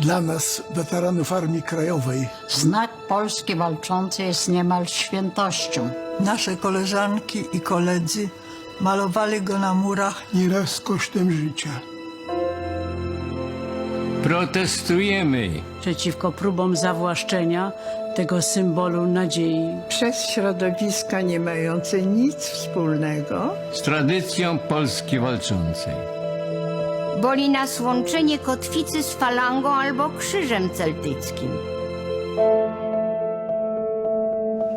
Dla nas, weteranów Armii Krajowej, Znak Polski Walczącej jest niemal świętością. Nasze koleżanki i koledzy malowali go na murach. nieraz kosztem życia. Protestujemy Przeciwko próbom zawłaszczenia tego symbolu nadziei. Przez środowiska nie mające nic wspólnego z tradycją Polski walczącej. Boli nas łączenie kotwicy z falangą albo krzyżem celtyckim.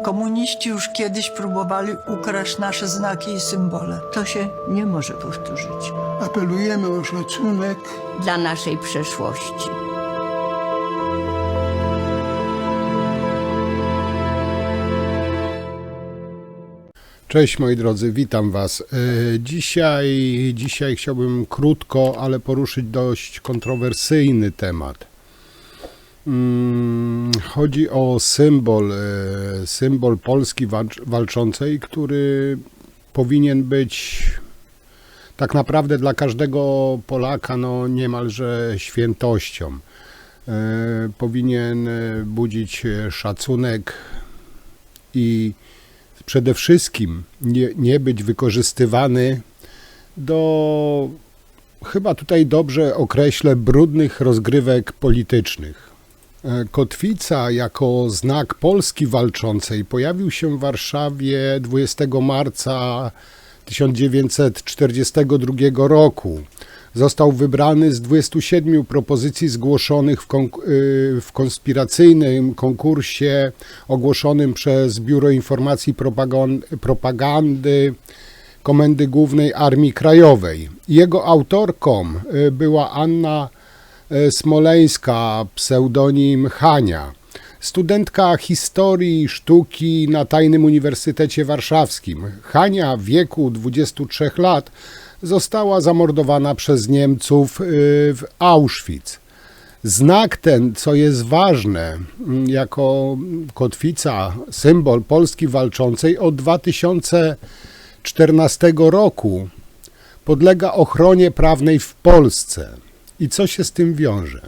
Komuniści już kiedyś próbowali ukraść nasze znaki i symbole. to się nie może powtórzyć. Apelujemy o szacunek Dla naszej przeszłości. Cześć moi drodzy, witam Was. Dzisiaj chciałbym krótko, ale poruszyć dość kontrowersyjny temat. Chodzi o symbol Polski walczącej, który powinien być tak naprawdę dla każdego Polaka niemalże świętością. Powinien budzić szacunek i przede wszystkim nie być wykorzystywany do, chyba tutaj dobrze określę, brudnych rozgrywek politycznych. Kotwica jako znak Polski walczącej pojawił się w Warszawie 20 marca 1942 roku. Został wybrany z 27 propozycji zgłoszonych w konspiracyjnym konkursie ogłoszonym przez Biuro Informacji Propagandy Komendy Głównej Armii Krajowej. Jego autorką była Anna Smoleńska, pseudonim Hania, studentka historii i sztuki na Tajnym Uniwersytecie Warszawskim. Hania w wieku 23 lat została zamordowana przez Niemców w Auschwitz. Znak ten, co jest ważne, jako kotwica, symbol Polski walczącej od 2014 roku podlega ochronie prawnej w Polsce. I co się z tym wiąże?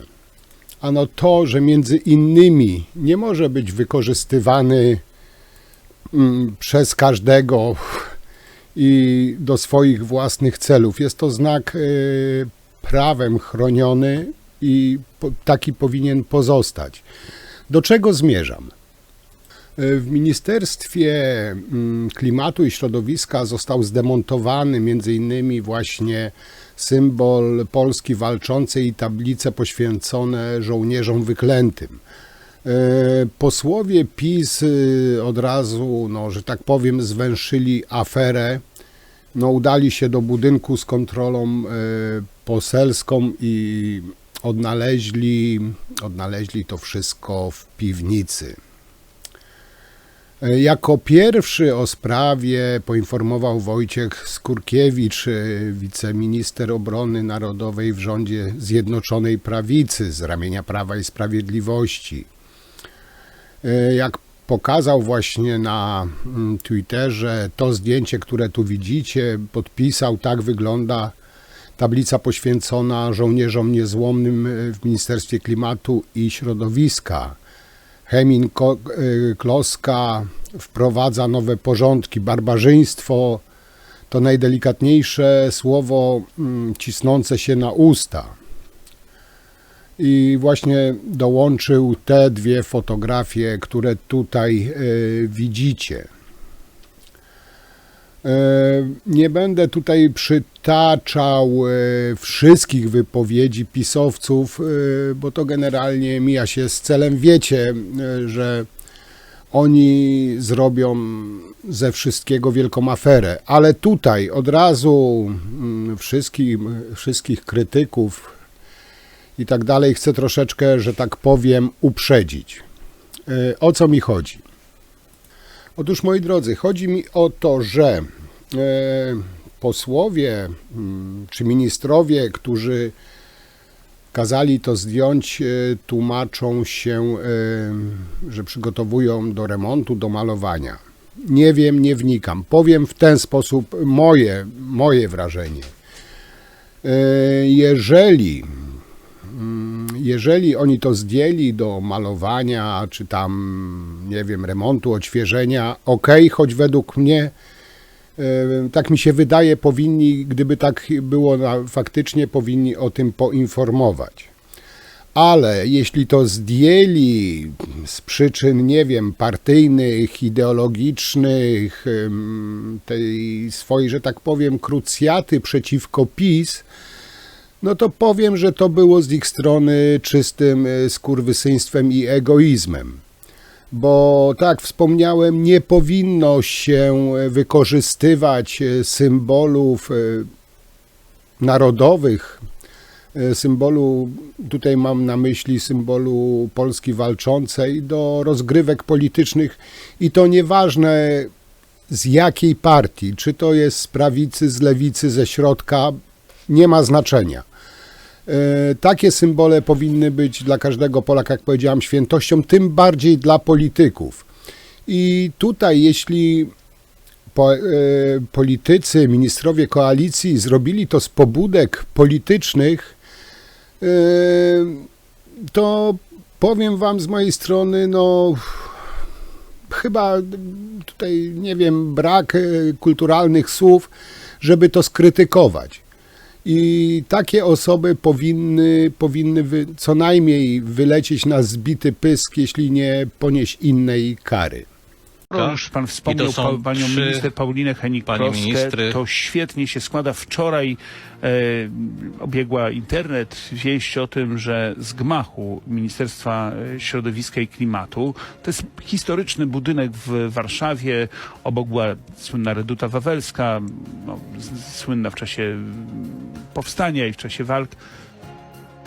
Ano to, że między innymi nie może być wykorzystywany przez każdego i do swoich własnych celów. Jest to znak prawem chroniony i taki powinien pozostać. Do czego zmierzam? W Ministerstwie Klimatu i Środowiska został zdemontowany między innymi właśnie symbol Polski walczącej i tablice poświęcone żołnierzom wyklętym. Posłowie PiS od razu, że tak powiem, zwęszyli aferę. Udali się do budynku z kontrolą poselską i odnaleźli to wszystko w piwnicy. Jako pierwszy o sprawie poinformował Wojciech Skurkiewicz, wiceminister obrony narodowej w rządzie Zjednoczonej Prawicy z ramienia Prawa i Sprawiedliwości. Jak pokazał właśnie na Twitterze, to zdjęcie, które tu widzicie, podpisał, tak wygląda tablica poświęcona żołnierzom niezłomnym w Ministerstwie Klimatu i Środowiska. Hemin Kloska wprowadza nowe porządki. Barbarzyństwo to najdelikatniejsze słowo cisnące się na usta. I właśnie dołączył te dwie fotografie, które tutaj widzicie. Nie będę tutaj przytaczał wszystkich wypowiedzi pisowców, bo to generalnie mija się z celem. Wiecie, że oni zrobią ze wszystkiego wielką aferę, ale tutaj od razu wszystkich krytyków i tak dalej chcę troszeczkę, że tak powiem, uprzedzić. O co mi chodzi? Otóż, moi drodzy, chodzi mi o to, że posłowie czy ministrowie, którzy kazali to zdjąć, tłumaczą się, że przygotowują do remontu, do malowania. Nie wiem, nie wnikam. Powiem w ten sposób jeżeli oni to zdjęli do malowania, czy tam, nie wiem, remontu, odświeżenia, okej, choć według mnie, tak mi się wydaje, powinni, gdyby tak było faktycznie, powinni o tym poinformować. Ale jeśli to zdjęli z przyczyn, nie wiem, partyjnych, ideologicznych, tej swojej, że tak powiem, krucjaty przeciwko PiS, no to powiem, że to było z ich strony czystym skurwysyństwem i egoizmem. Bo tak jak wspomniałem, nie powinno się wykorzystywać symbolów narodowych, symbolu, tutaj mam na myśli symbolu Polski Walczącej, do rozgrywek politycznych i to nieważne z jakiej partii, czy to jest z prawicy, z lewicy, ze środka, nie ma znaczenia. Takie symbole powinny być dla każdego Polaka, jak powiedziałam, świętością, tym bardziej dla polityków. I tutaj, jeśli politycy, ministrowie koalicji zrobili to z pobudek politycznych, to powiem wam z mojej strony, no chyba tutaj, nie wiem, brak kulturalnych słów, żeby to skrytykować. I takie osoby powinny co najmniej wylecieć na zbity pysk, jeśli nie ponieść innej kary. Już pan wspomniał panią minister Paulinę Hennig-Kloskę. To świetnie się składa. Wczoraj obiegła internet wieść o tym, że z gmachu Ministerstwa Środowiska i Klimatu, to jest historyczny budynek w Warszawie, obok była słynna Reduta Wawelska, no, słynna w czasie powstania i w czasie walk.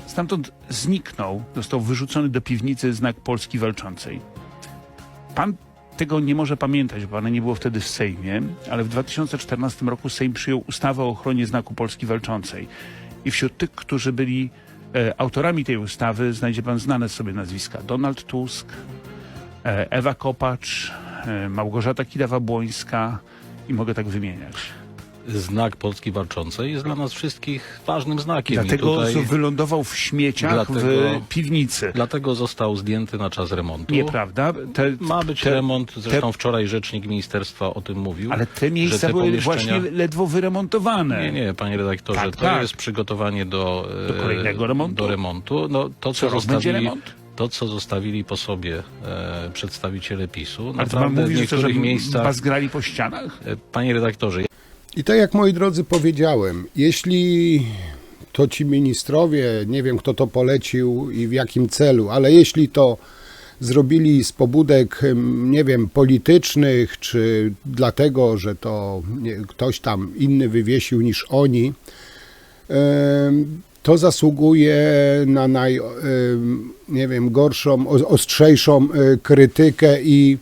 Stamtąd zniknął, został wyrzucony do piwnicy znak Polski Walczącej. Pan tego nie może pamiętać, bo pana nie było wtedy w Sejmie, ale w 2014 roku Sejm przyjął ustawę o ochronie znaku Polski Walczącej. I wśród tych, którzy byli autorami tej ustawy, znajdzie pan znane sobie nazwiska. Donald Tusk, Ewa Kopacz, Małgorzata Kidawa-Błońska i mogę tak wymieniać. Znak Polski Walczącej jest dla nas wszystkich ważnym znakiem. Dlatego I tutaj wylądował w śmieciach w piwnicy. Dlatego został zdjęty na czas remontu. Nieprawda? Ma być remont, zresztą wczoraj rzecznik ministerstwa o tym mówił. Ale te miejsca były właśnie ledwo wyremontowane. Nie, panie redaktorze, to jest przygotowanie do kolejnego remontu. Do remontu. No, będzie remont? To, co zostawili po sobie przedstawiciele PiS-u, ale naprawdę mówi, w niektórych że miejscach... bazgrali po ścianach? Panie redaktorze, I tak jak, moi drodzy, powiedziałem, jeśli to ci ministrowie, nie wiem kto to polecił i w jakim celu, ale jeśli to zrobili z pobudek, nie wiem, politycznych, czy dlatego, że to ktoś tam inny wywiesił niż oni, to zasługuje na nie wiem, gorszą, ostrzejszą krytykę i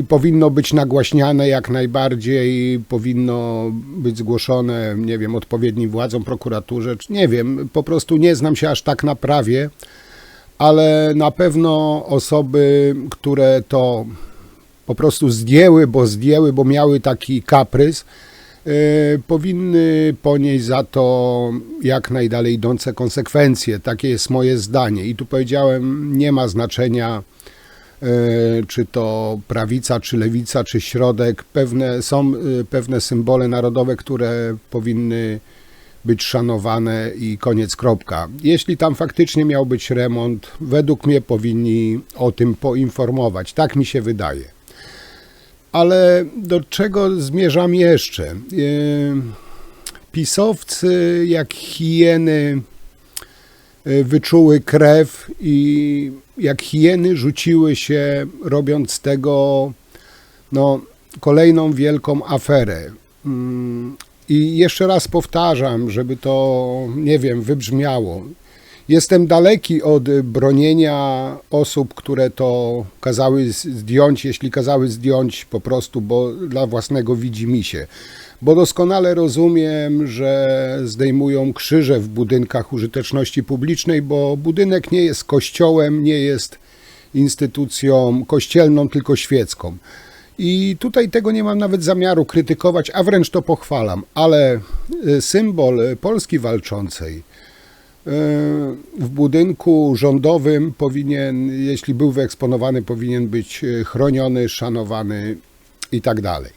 powinno być nagłaśniane jak najbardziej, powinno być zgłoszone, nie wiem, odpowiednim władzom, prokuraturze, nie wiem, po prostu nie znam się aż tak na prawie, ale na pewno osoby, które to po prostu zdjęły, bo miały taki kaprys, powinny ponieść za to jak najdalej idące konsekwencje. Takie jest moje zdanie. I tu powiedziałem, nie ma znaczenia, czy to prawica, czy lewica, czy środek. Są pewne symbole narodowe, które powinny być szanowane i koniec, kropka. Jeśli tam faktycznie miał być remont, według mnie powinni o tym poinformować. Tak mi się wydaje. Ale do czego zmierzam jeszcze? PiS-owcy jak hieny wyczuły krew i jak hieny rzuciły się, robiąc z tego kolejną wielką aferę. I jeszcze raz powtarzam, żeby to, nie wiem, wybrzmiało. Jestem daleki od bronienia osób, które to kazały zdjąć, jeśli kazały zdjąć po prostu, bo dla własnego widzimisię. Bo doskonale rozumiem, że zdejmują krzyże w budynkach użyteczności publicznej, bo budynek nie jest kościołem, nie jest instytucją kościelną, tylko świecką. I tutaj tego nie mam nawet zamiaru krytykować, a wręcz to pochwalam, ale symbol Polski Walczącej w budynku rządowym powinien, jeśli był wyeksponowany, powinien być chroniony, szanowany i tak dalej.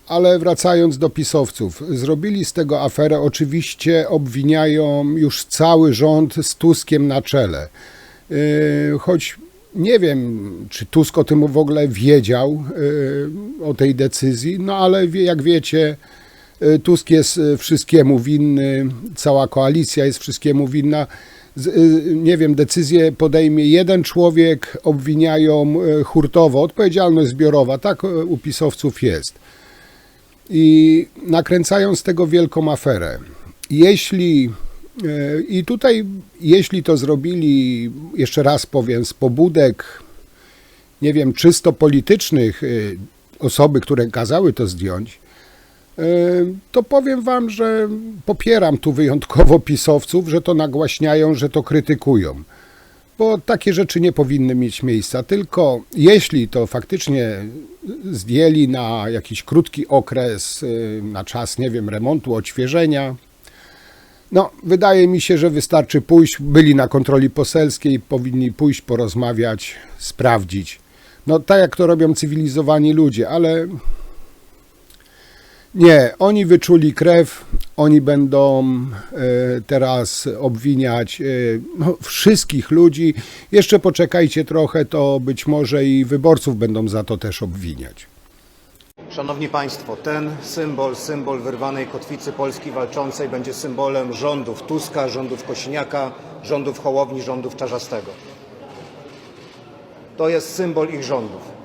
Ale wracając do pisowców, zrobili z tego aferę, oczywiście obwiniają już cały rząd z Tuskiem na czele. Choć nie wiem, czy Tusk o tym w ogóle wiedział, o tej decyzji, no ale jak wiecie, Tusk jest wszystkiemu winny, cała koalicja jest wszystkiemu winna. Nie wiem, decyzję podejmie jeden człowiek, obwiniają hurtowo, odpowiedzialność zbiorowa, tak u pisowców jest. I nakręcają z tego wielką aferę. Jeśli to zrobili, jeszcze raz powiem, z pobudek, nie wiem, czysto politycznych, osoby, które kazały to zdjąć, to powiem wam, że popieram tu wyjątkowo pisowców, że to nagłaśniają, że to krytykują. Bo takie rzeczy nie powinny mieć miejsca, tylko jeśli to faktycznie zdjęli na jakiś krótki okres, na czas, nie wiem, remontu, odświeżenia, no wydaje mi się, że wystarczy pójść, byli na kontroli poselskiej, powinni pójść, porozmawiać, sprawdzić. No tak jak to robią cywilizowani ludzie, ale nie, oni wyczuli krew, oni będą teraz obwiniać wszystkich ludzi. Jeszcze poczekajcie trochę, to być może i wyborców będą za to też obwiniać. Szanowni Państwo, ten symbol wyrwanej kotwicy Polski walczącej będzie symbolem rządów Tuska, rządów Kosiniaka, rządów Hołowni, rządów Czarzastego. To jest symbol ich rządów.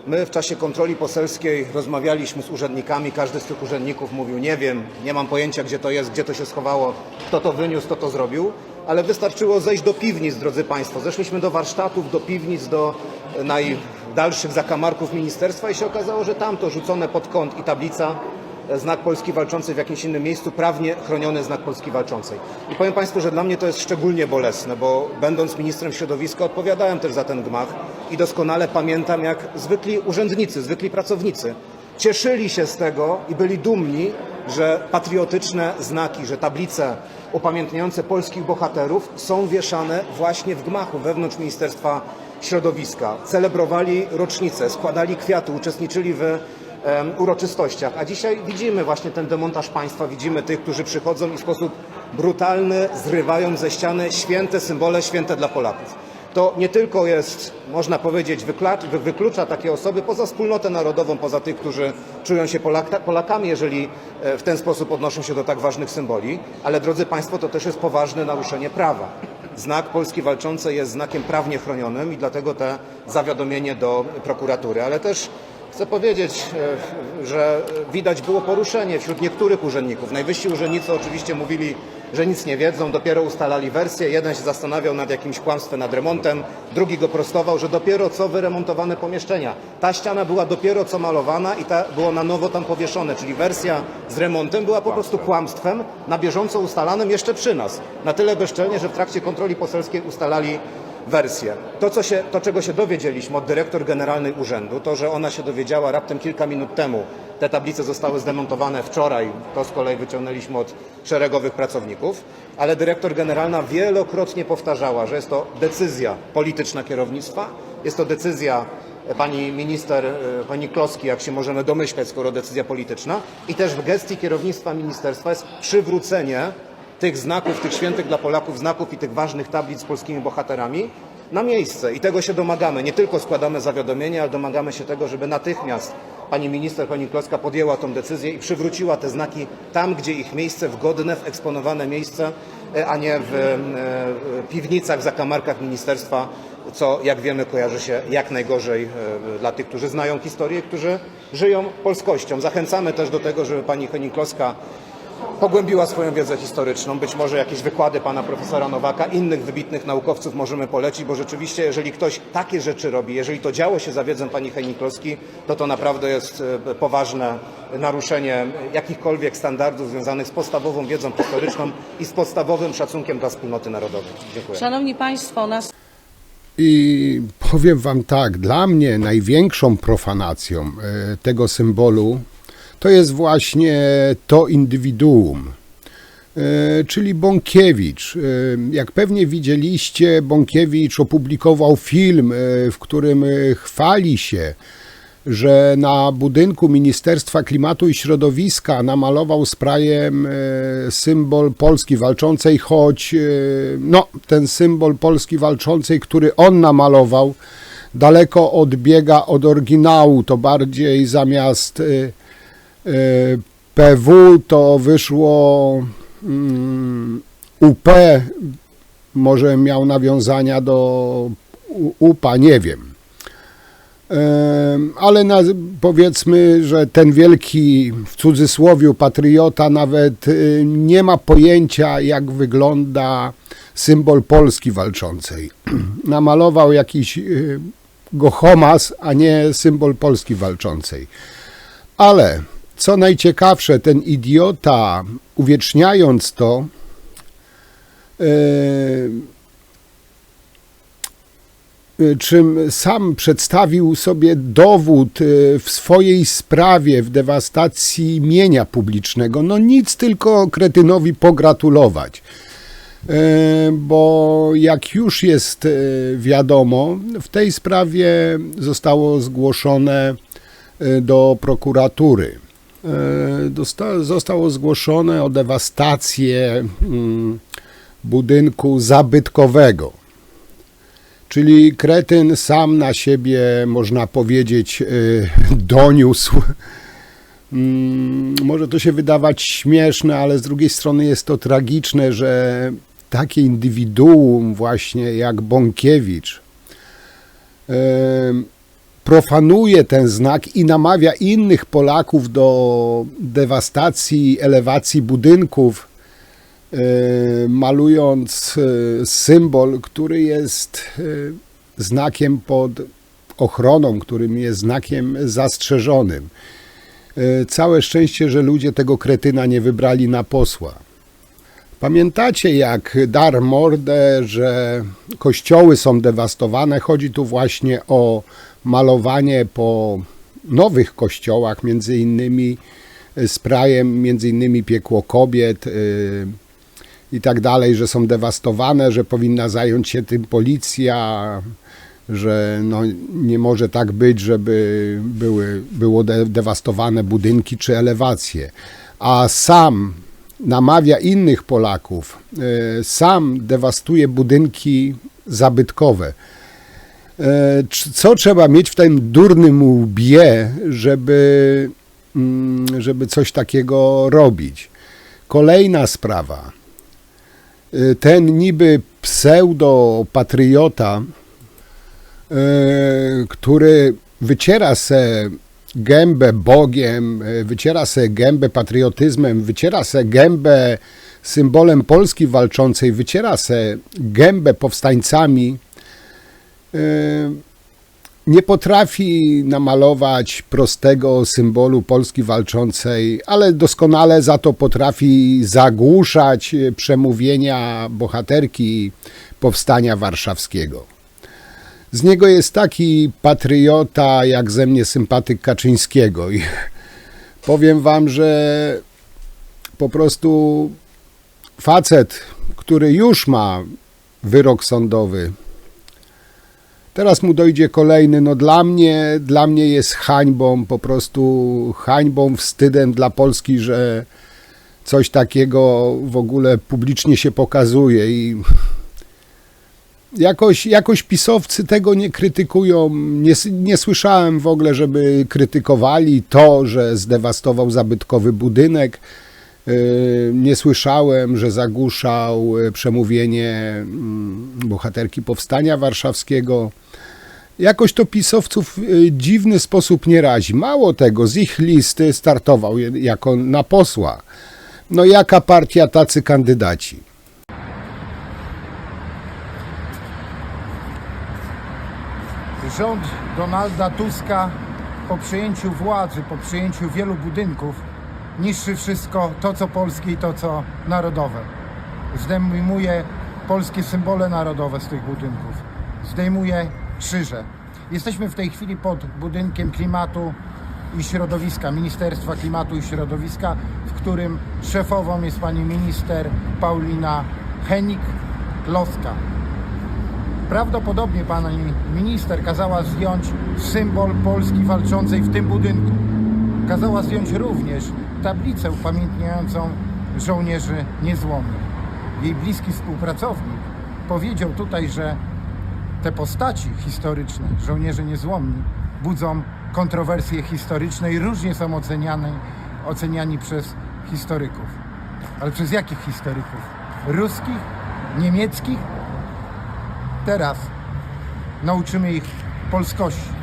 My w czasie kontroli poselskiej rozmawialiśmy z urzędnikami, każdy z tych urzędników mówił: nie wiem, nie mam pojęcia, gdzie to jest, gdzie to się schowało, kto to wyniósł, kto to zrobił, ale wystarczyło zejść do piwnic, drodzy Państwo. Zeszliśmy do warsztatów, do piwnic, do najdalszych zakamarków ministerstwa i się okazało, że tam to rzucone pod kąt i tablica, znak Polski Walczącej w jakimś innym miejscu, prawnie chroniony znak Polski Walczącej. I powiem Państwu, że dla mnie to jest szczególnie bolesne, bo będąc ministrem środowiska odpowiadałem też za ten gmach i doskonale pamiętam, jak zwykli urzędnicy, zwykli pracownicy cieszyli się z tego i byli dumni, że patriotyczne znaki, że tablice upamiętniające polskich bohaterów są wieszane właśnie w gmachu wewnątrz Ministerstwa Środowiska. Celebrowali rocznice, składali kwiaty, uczestniczyli w uroczystościach. A dzisiaj widzimy właśnie ten demontaż państwa, widzimy tych, którzy przychodzą i w sposób brutalny zrywają ze ściany święte symbole, święte dla Polaków. To nie tylko jest, można powiedzieć, wyklucza takie osoby poza wspólnotę narodową, poza tych, którzy czują się Polakami, jeżeli w ten sposób odnoszą się do tak ważnych symboli, ale drodzy Państwo, to też jest poważne naruszenie prawa. Znak Polski Walczącej jest znakiem prawnie chronionym i dlatego te zawiadomienie do prokuratury, ale też chcę powiedzieć, że widać było poruszenie wśród niektórych urzędników. Najwyżsi urzędnicy oczywiście mówili, że nic nie wiedzą, dopiero ustalali wersję. Jeden się zastanawiał nad jakimś kłamstwem, nad remontem, drugi go prostował, że dopiero co wyremontowane pomieszczenia. Ta ściana była dopiero co malowana i było na nowo tam powieszone, czyli wersja z remontem była po prostu kłamstwem na bieżąco ustalanym jeszcze przy nas. Na tyle bezczelnie, że w trakcie kontroli poselskiej ustalali wersję. To, czego się dowiedzieliśmy od dyrektor generalnej urzędu, to, że ona się dowiedziała raptem kilka minut temu. Te tablice zostały zdemontowane wczoraj, to z kolei wyciągnęliśmy od szeregowych pracowników, ale dyrektor generalna wielokrotnie powtarzała, że jest to decyzja polityczna kierownictwa, jest to decyzja pani minister, pani Kloski, jak się możemy domyśleć, skoro decyzja polityczna, i też w gestii kierownictwa ministerstwa jest przywrócenie tych znaków, tych świętych dla Polaków znaków i tych ważnych tablic z polskimi bohaterami na miejsce. I tego się domagamy. Nie tylko składamy zawiadomienie, ale domagamy się tego, żeby natychmiast pani minister, pani Kloska podjęła tą decyzję i przywróciła te znaki tam, gdzie ich miejsce, w godne, w eksponowane miejsce, a nie w piwnicach, w zakamarkach ministerstwa, co, jak wiemy, kojarzy się jak najgorzej dla tych, którzy znają historię, którzy żyją polskością. Zachęcamy też do tego, żeby pani Hennig-Kloska pogłębiła swoją wiedzę historyczną, być może jakieś wykłady pana profesora Nowaka, innych wybitnych naukowców możemy polecić, bo rzeczywiście, jeżeli ktoś takie rzeczy robi, jeżeli to działo się za wiedzą pani Hennig-Kloski, to naprawdę jest poważne naruszenie jakichkolwiek standardów związanych z podstawową wiedzą historyczną i z podstawowym szacunkiem dla wspólnoty narodowej. Dziękuję. Szanowni Państwo, I powiem wam tak, dla mnie największą profanacją tego symbolu to jest właśnie to indywiduum. czyli Bąkiewicz. Jak pewnie widzieliście, Bąkiewicz opublikował film, w którym chwali się, że na budynku Ministerstwa Klimatu i Środowiska namalował sprajem symbol Polski Walczącej, choć ten symbol Polski Walczącej, który on namalował, daleko odbiega od oryginału. To bardziej zamiast PW to wyszło UP, może miał nawiązania do UPA, nie wiem. Ale powiedzmy, że ten wielki, w cudzysłowie, patriota nawet nie ma pojęcia, jak wygląda symbol Polski Walczącej. Namalował jakiś gochomas, a nie symbol Polski Walczącej. Ale co najciekawsze, ten idiota, uwieczniając to, czym sam przedstawił sobie dowód w swojej sprawie, w dewastacji mienia publicznego. No nic, tylko kretynowi pogratulować. Bo jak już jest wiadomo, w tej sprawie zostało zgłoszone do prokuratury. Zostało zgłoszone o dewastację budynku zabytkowego. Czyli kretyn sam na siebie, można powiedzieć, doniósł. Może to się wydawać śmieszne, ale z drugiej strony jest to tragiczne, że takie indywiduum właśnie jak Bąkiewicz profanuje ten znak i namawia innych Polaków do dewastacji, elewacji budynków, malując symbol, który jest znakiem pod ochroną, którym jest znakiem zastrzeżonym. Całe szczęście, że ludzie tego kretyna nie wybrali na posła. Pamiętacie, jak dar mordę, że kościoły są dewastowane? Chodzi tu właśnie o malowanie po nowych kościołach, między innymi sprajem, między innymi Piekło Kobiet i tak dalej, że są dewastowane, że powinna zająć się tym policja, że nie może tak być, żeby było dewastowane budynki czy elewacje. A sam namawia innych Polaków, sam dewastuje budynki zabytkowe. Co trzeba mieć w tym durnym łbie, żeby coś takiego robić? Kolejna sprawa. Ten niby pseudo-patriota, który wyciera se gębę Bogiem, wyciera se gębę patriotyzmem, wyciera se gębę symbolem Polski Walczącej, wyciera se gębę powstańcami, nie potrafi namalować prostego symbolu Polski Walczącej, ale doskonale za to potrafi zagłuszać przemówienia bohaterki Powstania Warszawskiego. Z niego jest taki patriota, jak ze mnie sympatyk Kaczyńskiego. I powiem wam, że po prostu facet, który już ma wyrok sądowy, teraz mu dojdzie kolejny. No dla mnie jest hańbą, po prostu hańbą, wstydem dla Polski, że coś takiego w ogóle publicznie się pokazuje i jakoś pisowcy tego nie krytykują. Nie słyszałem w ogóle, żeby krytykowali to, że zdewastował zabytkowy budynek. Nie słyszałem, że zagłuszał przemówienie bohaterki Powstania Warszawskiego. Jakoś to pisowców w dziwny sposób nie razi. Mało tego, z ich listy startował jako na posła. No jaka partia, tacy kandydaci. Rząd Donalda Tuska po przejęciu władzy, po przejęciu wielu budynków niszczy wszystko to, co polskie i to, co narodowe. Zdejmuje polskie symbole narodowe z tych budynków. Zdejmuje krzyże. Jesteśmy w tej chwili pod budynkiem Klimatu i Środowiska, Ministerstwa Klimatu i Środowiska, w którym szefową jest pani minister Paulina Hennig-Kloska. Prawdopodobnie pani minister kazała zdjąć symbol Polski walczącej w tym budynku. Kazała zdjąć również tablicę upamiętniającą żołnierzy niezłomnych. Jej bliski współpracownik powiedział tutaj, że te postaci historyczne, żołnierze niezłomni, budzą kontrowersje historyczne i różnie są oceniani przez historyków. Ale przez jakich historyków? Ruskich? Niemieckich? Teraz nauczymy ich polskości.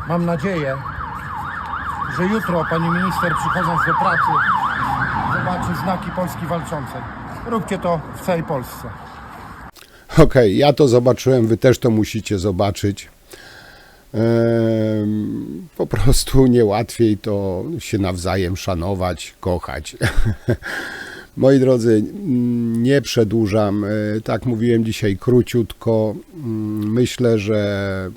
Mam nadzieję, że jutro pani minister, przychodząc do pracy, zobaczy znaki Polski walczącej. Róbcie to w całej Polsce. Okej, ja to zobaczyłem, wy też to musicie zobaczyć. Po prostu niełatwiej to się nawzajem szanować, kochać. Moi drodzy, nie przedłużam. Tak mówiłem dzisiaj króciutko. Myślę, że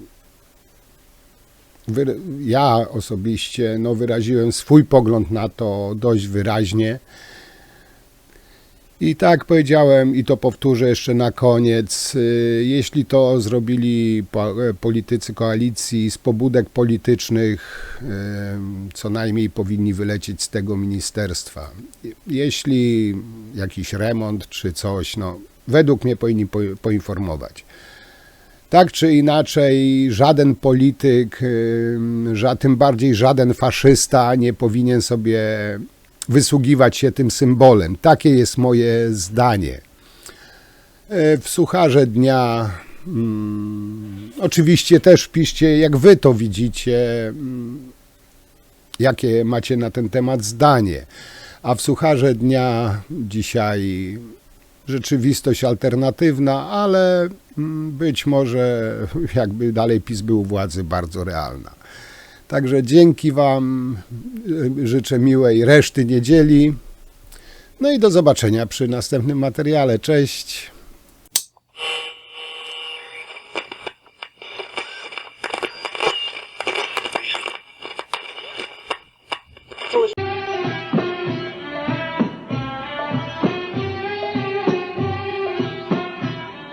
ja osobiście wyraziłem swój pogląd na to dość wyraźnie. I tak powiedziałem i to powtórzę jeszcze na koniec, jeśli to zrobili politycy koalicji z pobudek politycznych, co najmniej powinni wylecieć z tego ministerstwa. Jeśli jakiś remont czy coś, według mnie powinni poinformować. Tak czy inaczej, żaden polityk, tym bardziej żaden faszysta nie powinien sobie wysługiwać się tym symbolem. Takie jest moje zdanie. W sucharze dnia oczywiście też piszcie, jak wy to widzicie, jakie macie na ten temat zdanie. A w sucharze dnia dzisiaj rzeczywistość alternatywna, ale być może jakby dalej PiS był u władzy, bardzo realna. Także dzięki wam, życzę miłej reszty niedzieli. No i do zobaczenia przy następnym materiale. Cześć!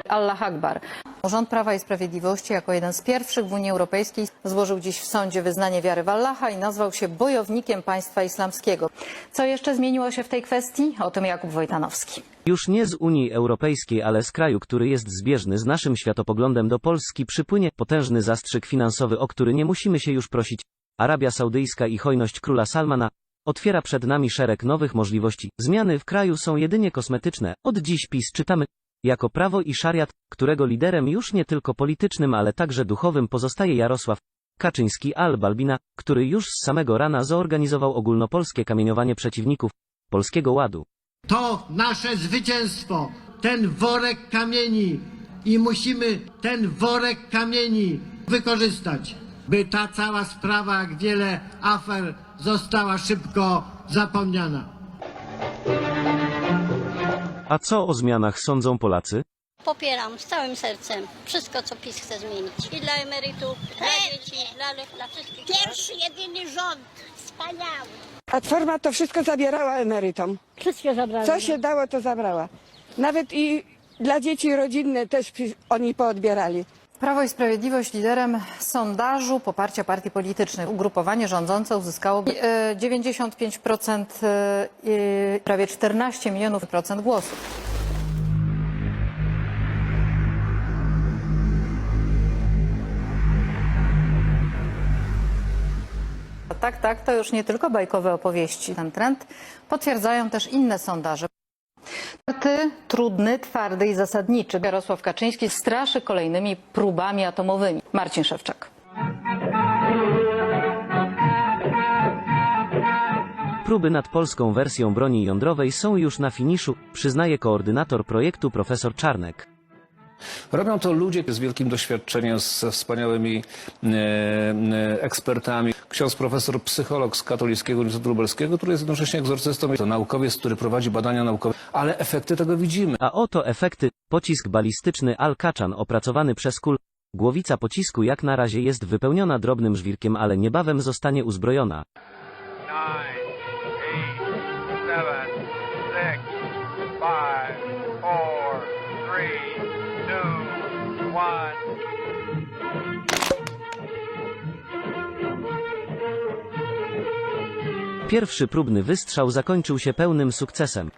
Allah Akbar. Rząd Prawa i Sprawiedliwości jako jeden z pierwszych w Unii Europejskiej złożył dziś w sądzie wyznanie wiary w Allaha i nazwał się bojownikiem państwa islamskiego. Co jeszcze zmieniło się w tej kwestii? O tym Jakub Wojtanowski. Już nie z Unii Europejskiej, ale z kraju, który jest zbieżny z naszym światopoglądem do Polski, przypłynie potężny zastrzyk finansowy, o który nie musimy się już prosić. Arabia Saudyjska i hojność króla Salmana otwiera przed nami szereg nowych możliwości. Zmiany w kraju są jedynie kosmetyczne. Od dziś PiS czytamy jako prawo i szariat, którego liderem już nie tylko politycznym, ale także duchowym pozostaje Jarosław Kaczyński al-Balbina, który już z samego rana zorganizował ogólnopolskie kamieniowanie przeciwników Polskiego Ładu. To nasze zwycięstwo, ten worek kamieni i musimy ten worek kamieni wykorzystać, by ta cała sprawa, jak wiele afer, została szybko zapomniana. A co o zmianach sądzą Polacy? Popieram z całym sercem wszystko, co PiS chce zmienić. I dla emerytów, dla dzieci, dla wszystkich. Pierwszy, jedyny rząd. Wspaniały. Platforma to wszystko zabierała emerytom. Wszystko zabrała. Co się dało, to zabrała. Nawet i dla dzieci rodzinne też oni poodbierali. Prawo i Sprawiedliwość liderem sondażu poparcia partii politycznych. Ugrupowanie rządzące uzyskało 95% i prawie 14 milionów procent głosów. Tak, to już nie tylko bajkowe opowieści. Ten trend potwierdzają też inne sondaże. Trudny, twardy i zasadniczy. Jarosław Kaczyński straszy kolejnymi próbami atomowymi. Marcin Szewczak. Próby nad polską wersją broni jądrowej są już na finiszu, przyznaje koordynator projektu profesor Czarnek. Robią to ludzie z wielkim doświadczeniem, ze wspaniałymi ekspertami. Ksiądz profesor, psycholog z Katolickiego Uniwersytetu Lubelskiego, który jest jednocześnie egzorcystą. To naukowiec, który prowadzi badania naukowe, ale efekty tego widzimy. A oto efekty. Pocisk balistyczny Al-Kaczan opracowany przez KUL. Głowica pocisku jak na razie jest wypełniona drobnym żwirkiem, ale niebawem zostanie uzbrojona. 9, 8, 7, 6, 5, 4, 3, 2, 1. Pierwszy próbny wystrzał zakończył się pełnym sukcesem.